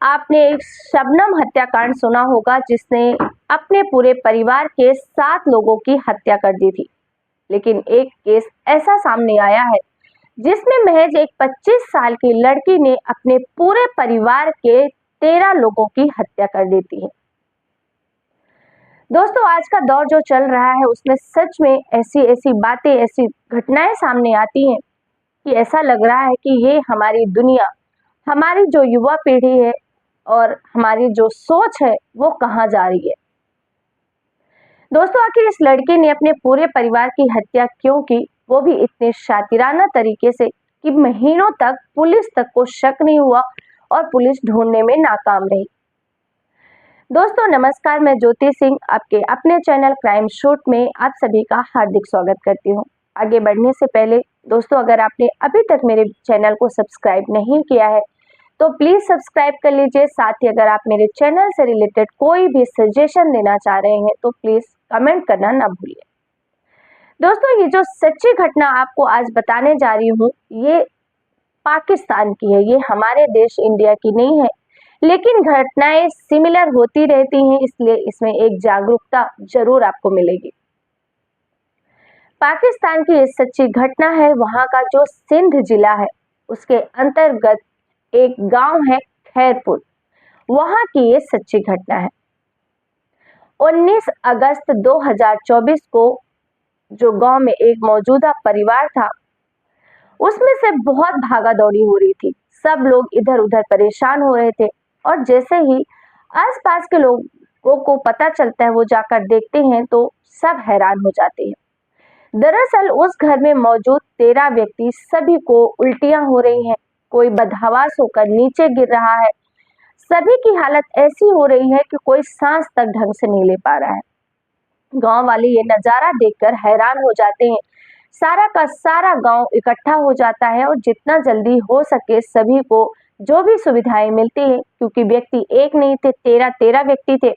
आपने एक शबनम हत्याकांड सुना होगा जिसने अपने पूरे परिवार के 7 लोगों की हत्या कर दी थी। लेकिन एक केस ऐसा सामने आया है जिसमें महज एक 25 साल की लड़की ने अपने पूरे परिवार के 13 लोगों की हत्या कर देती है। दोस्तों, आज का दौर जो चल रहा है उसमें सच में ऐसी ऐसी बातें, ऐसी घटनाएं सामने आती हैं कि ऐसा लग रहा है कि ये हमारी दुनिया, हमारी जो युवा पीढ़ी है और हमारी जो सोच है वो कहाँ जा रही है। दोस्तों, आखिर इस लड़की ने अपने पूरे परिवार की हत्या क्यों की, वो भी इतने शातिराना तरीके से कि महीनों तक पुलिस तक को शक नहीं हुआ और पुलिस ढूंढने में नाकाम रही। दोस्तों नमस्कार, मैं ज्योति सिंह आपके अपने चैनल क्राइम शूट में आप सभी का हार्दिक स्वागत करती हूँ। आगे बढ़ने से पहले दोस्तों, अगर आपने अभी तक मेरे चैनल को सब्सक्राइब नहीं किया है तो प्लीज सब्सक्राइब कर लीजिए। साथ ही अगर आप मेरे चैनल से रिलेटेड कोई भी सजेशन देना चाह रहे हैं तो प्लीज कमेंट करना ना भूलिए। दोस्तों, ये जो सच्ची घटना आपको आज बताने जा रही हूँ ये पाकिस्तान की है, ये हमारे देश इंडिया की नहीं है, लेकिन घटनाएं सिमिलर होती रहती हैं, इसलिए इसमें एक जागरूकता जरूर आपको मिलेगी। पाकिस्तान की ये सच्ची घटना है वहां का जो सिंध जिला है उसके अंतर्गत एक गांव है खैरपुर, वहां की ये सच्ची घटना है। 19 अगस्त 2024 को जो गांव में एक मौजूदा परिवार था उसमें से बहुत भागा दौड़ी हो रही थी। सब लोग इधर उधर परेशान हो रहे थे और जैसे ही आसपास के लोगों को पता चलता है वो जाकर देखते हैं तो सब हैरान हो जाते हैं। दरअसल उस घर में मौजूद 13 व्यक्ति सभी को उल्टियां हो रही हैं, कोई बदहवास होकर नीचे गिर रहा है, सभी की हालत ऐसी हो रही है कि कोई सांस तक ढंग से नहीं ले पा रहा है। गांव वाले ये नजारा देखकर हैरान हो जाते हैं। सारा का सारा गांव इकट्ठा हो जाता है और जितना जल्दी हो सके सभी को जो भी सुविधाएं मिलती है, क्योंकि व्यक्ति एक नहीं थे, 13 व्यक्ति थे,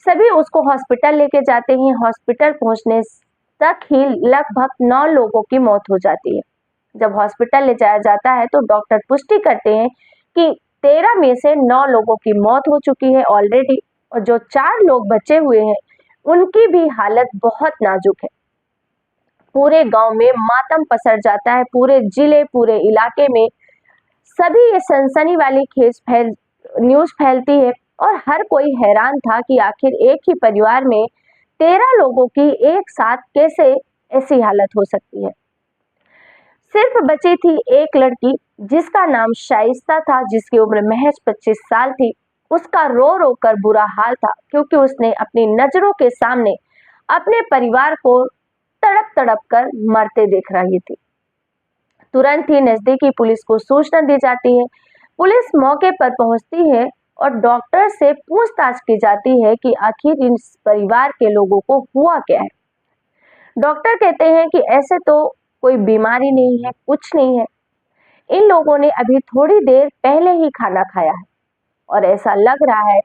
सभी उसको हॉस्पिटल लेके जाते हैं। हॉस्पिटल पहुंचने तक ही लगभग 9 लोगों की मौत हो जाती है। जब हॉस्पिटल ले जाया जाता है तो डॉक्टर पुष्टि करते हैं कि 13 में से 9 लोगों की मौत हो चुकी है ऑलरेडी, और जो 4 लोग बचे हुए हैं उनकी भी हालत बहुत नाजुक है। पूरे गांव में मातम पसर जाता है, पूरे जिले, पूरे इलाके में सभी ये सनसनी वाली न्यूज फैलती है और हर कोई हैरान था कि आखिर एक ही परिवार में 13 लोगों की एक साथ कैसे ऐसी हालत हो सकती है। सिर्फ बची थी एक लड़की जिसका नाम शाइस्ता था, जिसकी उम्र महज 25 साल थी। उसका रो रो कर बुरा हाल था क्योंकि उसने अपनी नजरों के सामने अपने परिवार को तड़प तड़प कर मरते देख रही थी। तुरंत ही नजदीकी पुलिस को सूचना दी जाती है। पुलिस मौके पर पहुंचती है और डॉक्टर से पूछताछ की जाती है कि आखिर इस परिवार के लोगों को हुआ क्या है। डॉक्टर कहते हैं कि ऐसे तो कोई बीमारी नहीं है, कुछ नहीं है, इन लोगों ने अभी थोड़ी देर पहले ही खाना खाया है और ऐसा लग रहा है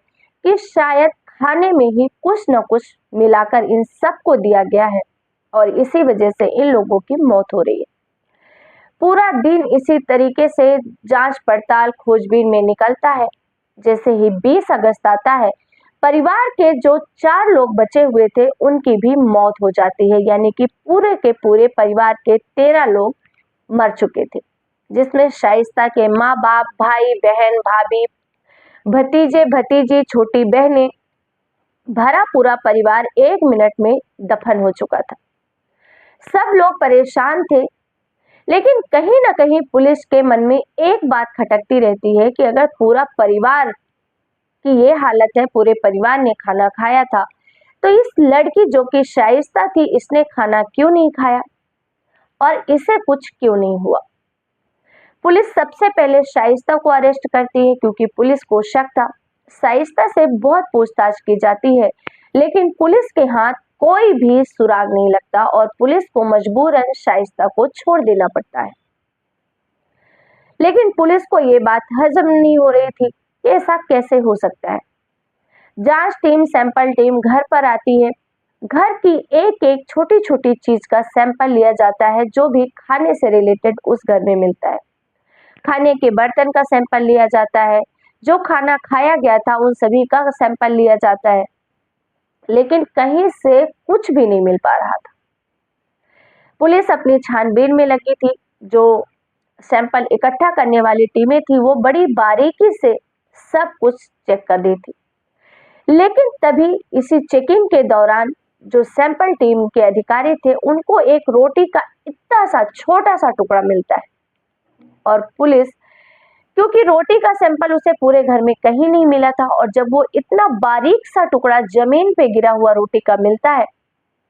कि शायद खाने में ही कुछ न कुछ मिलाकर इन सबको दिया गया है और इसी वजह से इन लोगों की मौत हो रही है। पूरा दिन इसी तरीके से जांच पड़ताल खोजबीन में निकलता है। जैसे ही 20 अगस्त आता है, परिवार के जो 4 लोग बचे हुए थे उनकी भी मौत हो जाती है, यानी कि पूरे के पूरे परिवार के 13 लोग मर चुके थे, जिसमें शाइस्ता के माँ बाप, भाई बहन, भाभी, भतीजे भतीजी, छोटी बहनें, भरा पूरा परिवार 1 मिनट में दफन हो चुका था। सब लोग परेशान थे, लेकिन कहीं ना कहीं पुलिस के मन में एक बात खटकती रहती है कि अगर पूरा परिवार की ये हालत है, पूरे परिवार ने खाना खाया था, तो इस लड़की जो कि शाइस्ता थी इसने खाना क्यों नहीं खाया और इसे कुछ क्यों नहीं हुआ। पुलिस सबसे पहले शाइस्ता को अरेस्ट करती है क्योंकि पुलिस को शक था। शाइस्ता से बहुत पूछताछ की जाती है, लेकिन पुलिस के हाथ कोई भी सुराग नहीं लगता और पुलिस को मजबूरन शाइस्ता को छोड़ देना पड़ता है। लेकिन पुलिस को ये बात हजम नहीं हो रही थी कि ऐसा कैसे हो सकता है। जांच टीम, सैंपल टीम घर पर आती है। घर की एक एक छोटी छोटी चीज का सैंपल लिया जाता है जो भी खाने से रिलेटेड उस घर में मिलता है। खाने के बर्तन का सैंपल लिया जाता है, जो खाना खाया गया था उन सभी का सैंपल लिया जाता है, लेकिन कहीं से कुछ भी नहीं मिल पा रहा था। पुलिस अपनी छानबीन में लगी थी। जो सैंपल इकट्ठा करने वाली टीमें थी वो बड़ी बारीकी से सब कुछ चेक कर रही थी, लेकिन तभी इसी चेकिंग के दौरान जो सैंपल टीम के अधिकारी थे उनको एक रोटी का इतना सा छोटा सा टुकड़ा मिलता है। और पुलिस, क्योंकि रोटी का सैंपल उसे पूरे घर में कहीं नहीं मिला था, और जब वो इतना बारीक सा टुकड़ा जमीन पे गिरा हुआ रोटी का मिलता है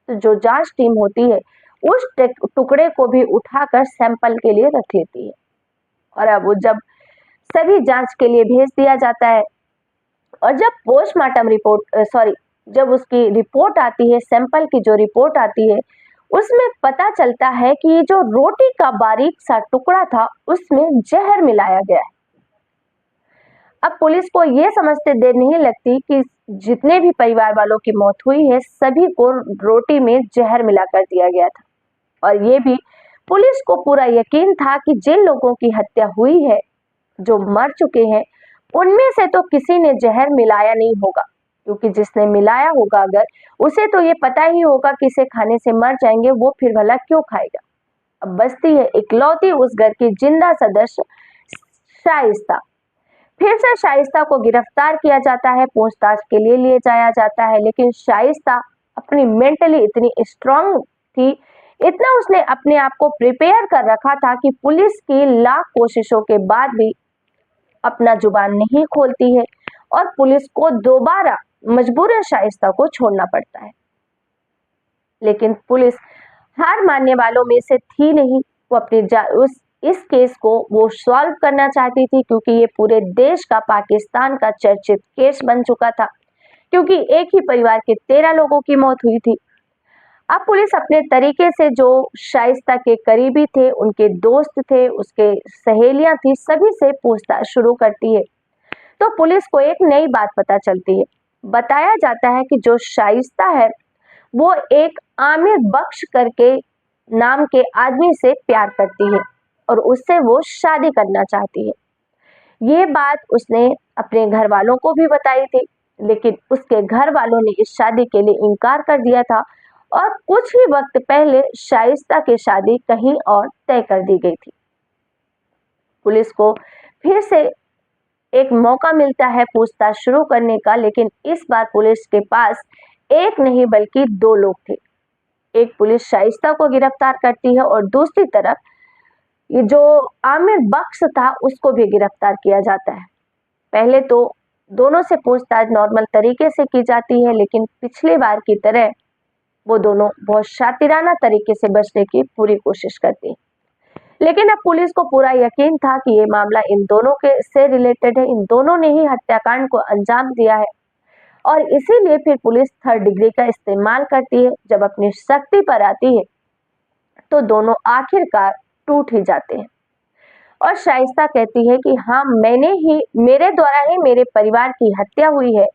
तो जो जांच टीम होती है उस टुकड़े को भी उठाकर सैंपल के लिए रख लेती है। और अब वो जब सभी जांच के लिए भेज दिया जाता है, और जब पोस्टमार्टम रिपोर्ट जब उसकी रिपोर्ट आती है, सैंपल की जो रिपोर्ट आती है, उसमें पता चलता है कि ये जो रोटी का बारीक सा टुकड़ा था उसमें जहर मिलाया गया है। अब पुलिस को ये समझते देर नहीं लगती कि जितने भी परिवार वालों की मौत हुई है सभी को रोटी में जहर मिलाकर दिया गया था। और ये भी पुलिस को पूरा यकीन था कि जिन लोगों की हत्या हुई है, जो मर चुके हैं, उनमें से तो किसी ने जहर मिलाया नहीं होगा, क्योंकि जिसने मिलाया होगा अगर उसे तो ये पता ही होगा कि इसे खाने से मर जाएंगे, वो फिर भला क्यों खाएगा। अब बचती है इकलौती उस घर की जिंदा सदस्य शाइस्ता। फिर से शाइस्ता को गिरफ्तार किया जाता है, पूछताछ के लिए ले जाया जाता है, लेकिन शाइस्ता अपनी मेंटली इतनी स्ट्रांग थी, इतना उसने अपने आप को प्रिपेयर कर रखा था कि पुलिस की लाख कोशिशों के बाद भी अपना जुबान नहीं खोलती है और पुलिस को दोबारा मजबूरन शाइस्ता को छोड़ना पड़ता है। लेकिन पुलिस हार मानने वालों में से थी नहीं। वो अपने इस केस को वो सॉल्व करना चाहती थी, क्योंकि ये पूरे देश का, पाकिस्तान का चर्चित केस बन चुका था, क्योंकि एक ही परिवार के 13 लोगों की मौत हुई थी। अब पुलिस अपने तरीके से जो शाइस्ता के करीबी थे, उनके दोस्त थे, उसके सहेलियां थी, सभी से पूछताछ शुरू करती है। तो पुलिस को एक नई बात पता चलती है। बताया जाता है कि जो शाइस्ता है वो एक आमिर बख्श करके नाम के आदमी से प्यार करती है और उससे वो शादी करना चाहती है। ये बात उसने अपने घर वालों को भी बताई थी, लेकिन उसके घर वालों ने इस शादी के लिए इनकार कर दिया था और कुछ ही वक्त पहले शाइस्ता की शादी कहीं और तय कर दी गई थी। पुलिस को फिर से एक मौका मिलता है पूछताछ शुरू करने का, लेकिन इस बार पुलिस के पास एक नहीं बल्कि 2 लोग थे। एक पुलिस शाइस्ता को गिरफ्तार करती है और दूसरी तरफ ये जो आमिर बख्श था उसको भी गिरफ्तार किया जाता है। पहले तो दोनों से पूछताछ नॉर्मल तरीके से की जाती है, लेकिन पिछली बार की तरह वो दोनों बहुत शातिराना तरीके से बचने की पूरी कोशिश करती हैं। लेकिन अब पुलिस को पूरा यकीन था कि ये मामला इन दोनों के से रिलेटेड है, इन दोनों ने ही हत्याकांड को अंजाम दिया है, और इसीलिए फिर पुलिस थर्ड डिग्री का इस्तेमाल करती है। जब अपनी शक्ति पर आती है तो दोनों आखिरकार टूट ही जाते हैं और शाइस्ता कहती है कि हाँ, मेरे द्वारा ही मेरे परिवार की हत्या हुई है,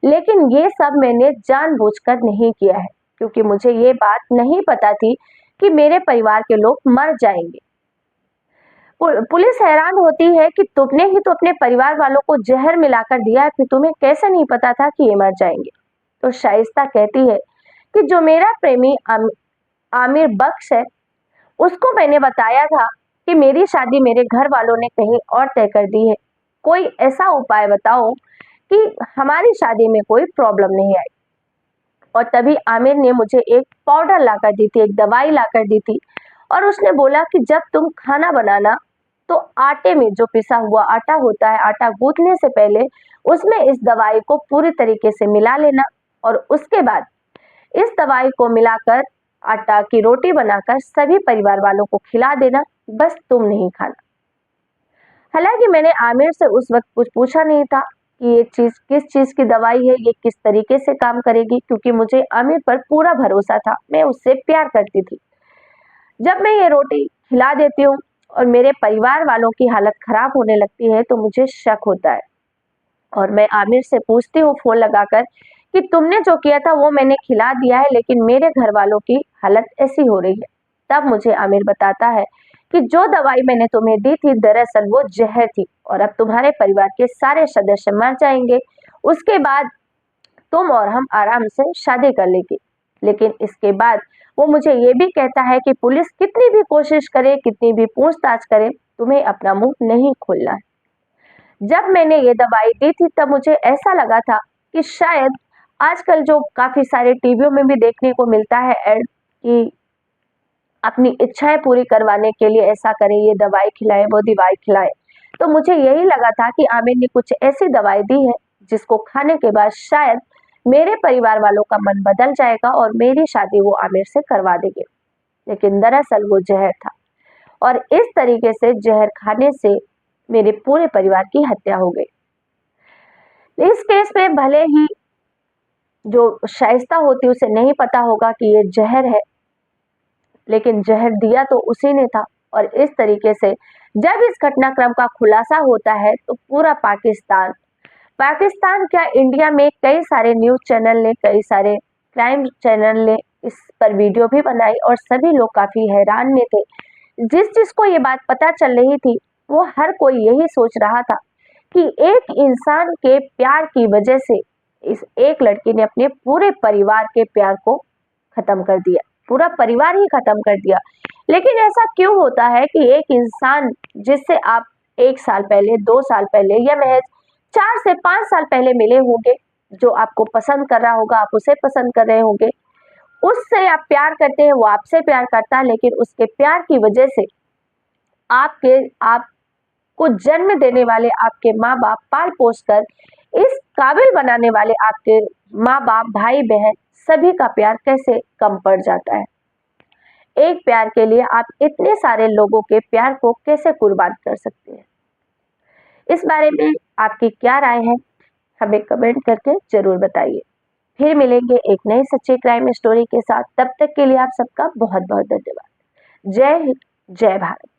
लेकिन ये सब मैंने जानबूझकर नहीं किया है, क्योंकि मुझे ये बात नहीं पता थी कि मेरे परिवार के लोग मर जाएंगे। पुलिस हैरान होती है कि तुमने ही तो अपने परिवार वालों को जहर मिलाकर दिया है, फिर तुम्हें कैसे नहीं पता था कि ये मर जाएंगे। तो शाइस्ता कहती है कि जो मेरा प्रेमी आमिर बख्श है, उसको मैंने बताया था कि मेरी शादी मेरे घर वालों ने कहीं और तय कर दी है, कोई ऐसा उपाय बताओ कि हमारी शादी में कोई प्रॉब्लम नहीं आई। और तभी आमिर ने मुझे एक पाउडर लाकर दी थी, एक दवाई लाकर दी थी, और उसने बोला कि जब तुम खाना बनाना तो आटे में, जो पिसा हुआ आटा होता है, आटा गूंथने से पहले उसमें इस दवाई को पूरी तरीके से मिला लेना, और उसके बाद इस दवाई को मिलाकर आटा की रोटी बनाकर सभी परिवार वालों को खिला देना, बस तुम नहीं खाना। हालांकि मैंने आमिर से उस वक्त कुछ पूछा नहीं था कि ये चीज किस चीज की दवाई है, ये किस तरीके से काम करेगी, क्योंकि मुझे आमिर पर पूरा भरोसा था, मैं उससे प्यार करती थी। जब मैं ये रोटी खिला देती हूँ और मेरे परिवार वालों की हालत खराब होने लगती है तो मुझे शक होता है, और मैं आमिर से पूछती हूँ फोन लगाकर कि तुमने जो किया था वो मैंने खिला दिया है, लेकिन मेरे घर वालों की हालत ऐसी हो रही है। तब मुझे आमिर बताता है कि जो दवाई मैंने तुम्हें दी थी दरअसल वो जहर थी और अब तुम्हारे परिवार के सारे सदस्य मर जाएंगे। उसके बाद तुम और हम आराम से शादी कर लेंगे। लेकिन इसके बाद वो मुझे ये भी कहता है कि पुलिस कितनी भी कोशिश करे, कितनी भी पूछताछ करे, तुम्हें अपना मुंह नहीं खोलना है। जब मैंने ये दवाई दी थी तब मुझे ऐसा लगा था कि शायद आजकल जो काफी सारे टीवियों में भी देखने को मिलता है ऐड कि अपनी इच्छाएं पूरी करवाने के लिए ऐसा करें, ये दवाई खिलाए, वो दवाई खिलाए। तो मुझे यही लगा था कि आमिर ने कुछ ऐसी दवाई दी है जिसको खाने के बाद शायद मेरे परिवार वालों का मन बदल जाएगा और मेरी शादी वो आमिर से करवा देंगे। लेकिन दरअसल वो जहर था और इस तरीके से जहर खाने से मेरे पूरे परिवार की हत्या हो गई। इस केस में भले ही जो शाइस्ता होती उसे नहीं पता होगा कि ये जहर है, लेकिन जहर दिया तो उसी ने था। और इस तरीके से जब इस घटनाक्रम का खुलासा होता है तो पूरा पाकिस्तान पाकिस्तान क्या, इंडिया में कई सारे न्यूज चैनल ने, कई सारे क्राइम चैनल ने इस पर वीडियो भी बनाई और सभी लोग काफी हैरान में थे। जिसको ये बात पता चल रही थी वो हर कोई यही सोच रहा था कि एक इंसान के प्यार की वजह से इस एक लड़की ने अपने पूरे परिवार के प्यार को खत्म कर दिया, पूरा परिवार ही खत्म कर दिया। लेकिन ऐसा क्यों होता है कि एक इंसान जिससे आप 1 साल पहले, 2 साल पहले या महज 4 से 5 साल पहले मिले होंगे, जो आपको पसंद कर रहा होगा, आप उसे पसंद कर रहे होंगे, उससे आप प्यार करते हैं, वो आपसे प्यार करता है, लेकिन उसके प्यार की वजह से आपको जन्म देने वाले आपके माँ बाप, पाल पोस कर इस काबिल बनाने वाले आपके माँ बाप, भाई बहन, सभी का प्यार कैसे कम पड़ जाता है। एक प्यार के लिए आप इतने सारे लोगों के प्यार को कैसे कुर्बान कर सकते हैं। इस बारे में आपकी क्या राय है, हमें कमेंट करके जरूर बताइए। फिर मिलेंगे एक नई सच्ची क्राइम स्टोरी के साथ। तब तक के लिए आप सबका बहुत बहुत धन्यवाद। जय हिंद, जय भारत।